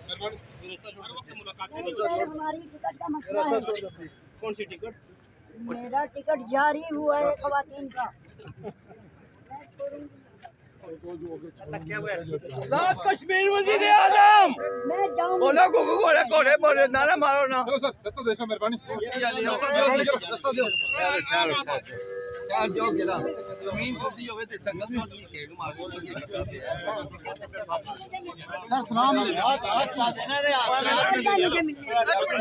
Sir हमारी ticket का मसला है। कौन सी टिकट? मेरा टिकट जारी हुआ है खवातीन का। आजाद कश्मीर वजीर आजम मैं जाऊंगी। बोलो कोले कोले बोले नारा मारो ना। यार जो गिरा जमीन खुदी होवे ते संगत में आदमी खेल मारो। सर सलाम आज साथ देना रे आज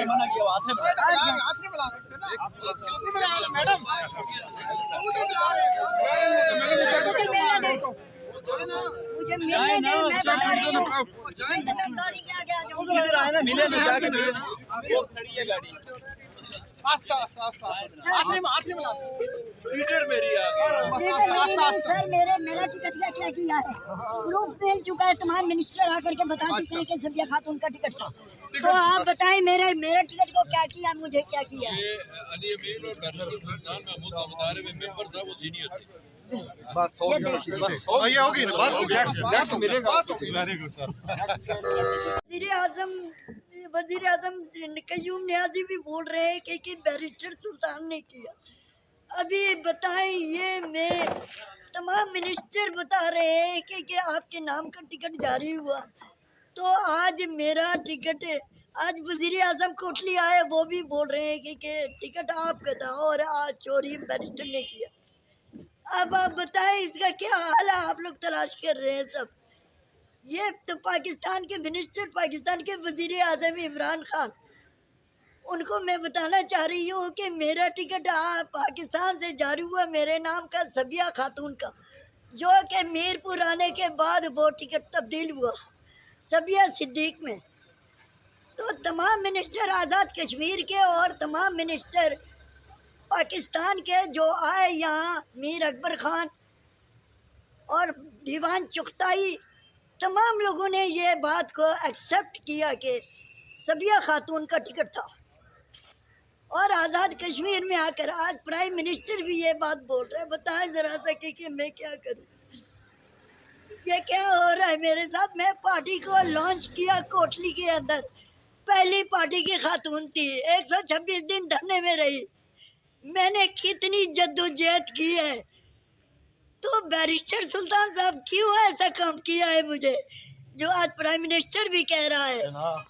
मना किया हाथ में बुला सकते ना क्यों बुला रहे मैडम उधर बुला रहे मुझे मिलने दे। मैं बता रही हूँ मैं गाड़ी के आगे आ जाऊंगी। इधर आए ना मिले ना जाके मिले ना वो खड़ी है गाड़ी आस्ता आस्ता आस्ता आखिरी में बुला लीडर मेरी आ गई सर मेरा टिकट का क्या किया है? प्रूफ मिल चुका है। तमाम मिनिस्टर आकर के बता चुके हैं कि सबिया खातून का टिकट था। तो आप बताएं मेरा टिकट को क्या किया, मुझे क्या किया? अली अमीर और गवर्नर सुल्तान महमूद का मुदारे में मेंबर था, वो सीनियर थे। बस हो गया बस हो गया होगी ना बात नेक्स्ट मिलेगा वेरी गुड सर। वजीर आजम कयूम नियाजी भी बोल रहे हैं कि बैरिस्टर सुल्तान ने किया। अभी बताएं ये मैं तमाम मिनिस्टर बता रहे हैं कि आपके नाम का टिकट जारी हुआ। तो आज मेरा टिकट आज वजीर आजम कोटली आए, वो भी बोल रहे हैं कि टिकट आपका था और आज चोरी बैरिस्टर ने किया। अब आप बताएं इसका क्या हाल है? आप लोग तलाश कर रहे हैं सब। ये तो पाकिस्तान के मिनिस्टर, पाकिस्तान के वजीर आजम इमरान खान, उनको मैं बताना चाह रही हूँ कि मेरा टिकट पाकिस्तान से जारी हुआ मेरे नाम का सबिया खातून का, जो कि मीरपुर आने के बाद वो टिकट तब्दील हुआ सबिया सिद्दीक में। तो तमाम मिनिस्टर आज़ाद कश्मीर के और तमाम मिनिस्टर पाकिस्तान के जो आए यहाँ, मीर अकबर ख़ान और दीवान चुगताई, तमाम लोगों ने ये बात को एक्सेप्ट किया कि सबिया खातून का टिकट था। और आज़ाद कश्मीर में आकर आज प्राइम मिनिस्टर भी ये बात बोल रहे हैं। बताएं ज़रा सा कि मैं क्या करूं? ये क्या हो रहा है मेरे साथ? मैं पार्टी को लॉन्च किया कोटली के अंदर, पहली पार्टी की खातून थी, 126 दिन धरने में रही। मैंने कितनी जद्दोजहद की है। तो बैरिस्टर सुल्तान साहब क्यों ऐसा काम किया है मुझे, जो आज प्राइम मिनिस्टर भी कह रहा है